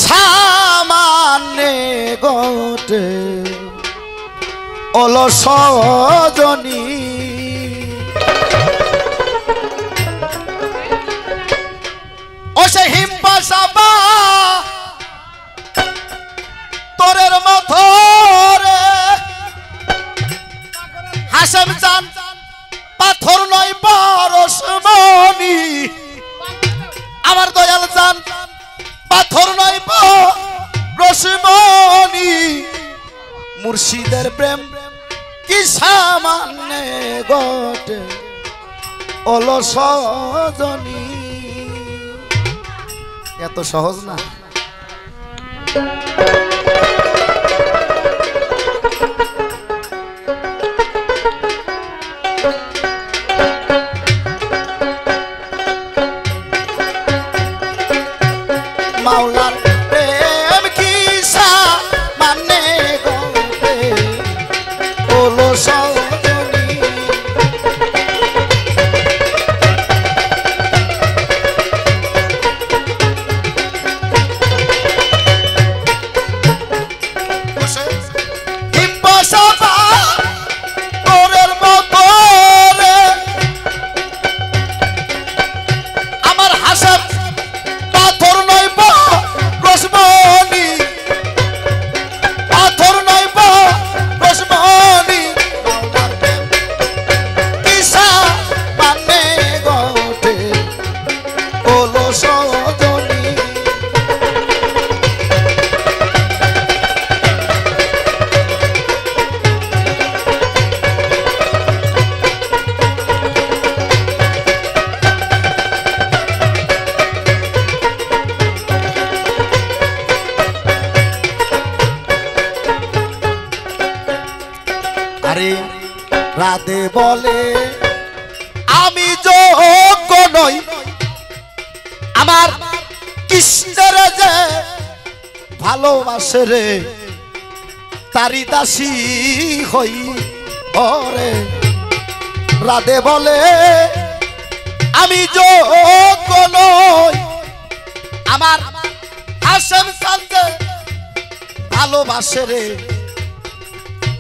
সামান্যে গোটে অলস জনী ও সে হিম্পাসাবা তোরের মথরে হাসেম চান পাথর নয় পরশমণি আমার দয়াল চান পাথর নয় পরশমণি মুর্শিদের প্রেম কি সামান্যে গোটে অলস জনী এত সহজ না মাওলার প্রেম কি সামান্যে গোটে অলস জনী হিম্পাসাবা তোরের মথরে আমার হাসেম পাথর নয় পরশমণি পাথর নয় পরশমণি কি সামান্যে গোটে অলস জনী আরে রাধে বলে আমি যোগ্য নই আমার কৃষ্ণের যে ভালোবাসে রে তারি দাসী হই ওরে রাধে বলে আমি যোগ্য নই আমার হাসেম চাঁদে ভালোবাসে রে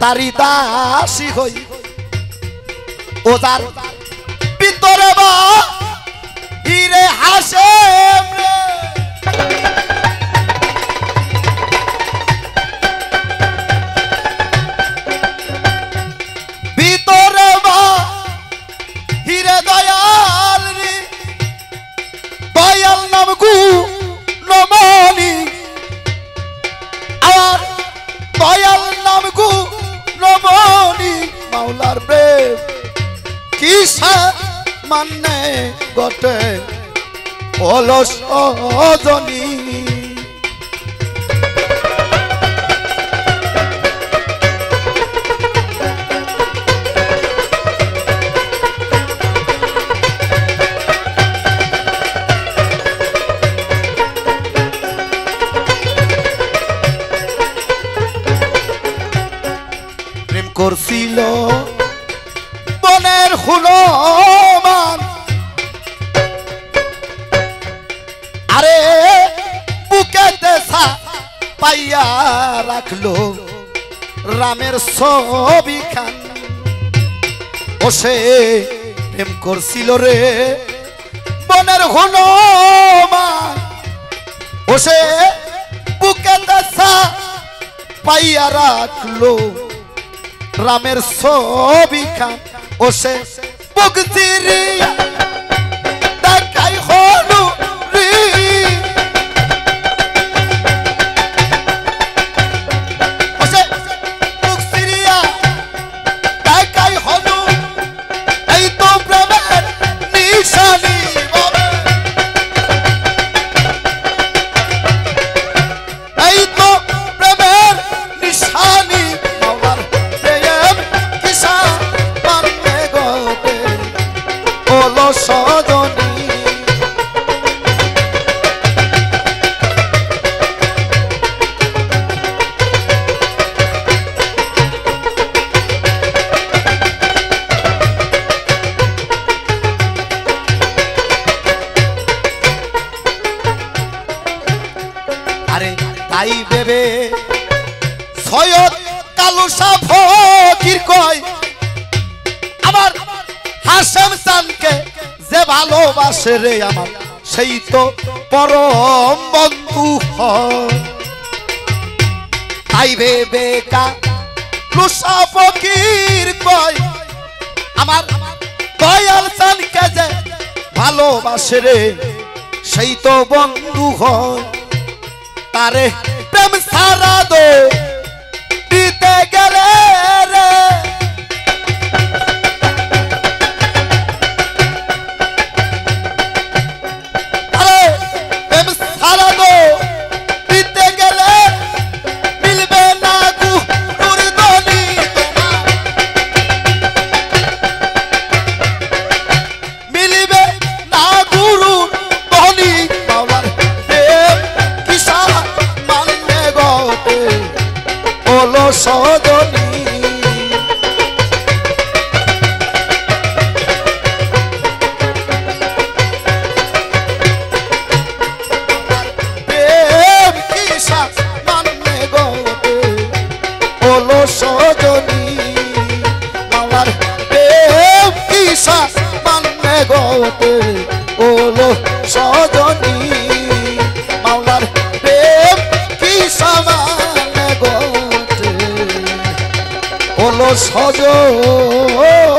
তারি দাসী হই ও তার ভিতরে বা হিরে হাসেম রে ভিতরে বা হিরে দয়াল রে দয়াল নাম গুণমণি আর দয়াল নাম গুণমণি মাওলার প্রেম কি সামান্যে গোটে অলস জনী প্রেম করছিল বনের হুলমান আরে বুকেতে পাইয়া রাখলো রামের ছবি খান ও সে প্রেম করছিল রে বনের হুলমান ও সে বুকেতে পাইয়া রাখলো রামের ছবি খান ও সে বগজিরিয়া দেখাই হলু রে ও সে বগজিরিয়া দেখাই হলু এই তো প্রেমের নিশানি এই তো প্রেমের নিশানি অলস আরে তাই ভেবে সৈয়দ কালুসা ফকির কয় আমার হাশেম চানকে যে ভালোবাসে রে আমার সেই তো পরম বন্ধু হয়। তাই ভেবে কালুসা ফকির কয় আমার দয়াল চানকে যে ভালোবাসে রে সেই তো বন্ধু হয়। তারে প্রেম সারা দো দিতে গেলে রে আরে প্রেম সারা দো দিতে গেলে মিলবে না গুরুর ধনী মিলবে না গুরুর ধনী মাওলার প্রেম কিসা মানবে গতে বলো সজনী প্রেম কিসা মানবে গতে বলো সজনী মাওলার প্রেম কিসা মানবে গতে বলো সজনী মাওলার প্রেম কিসা মানে গতে বলো সজনী।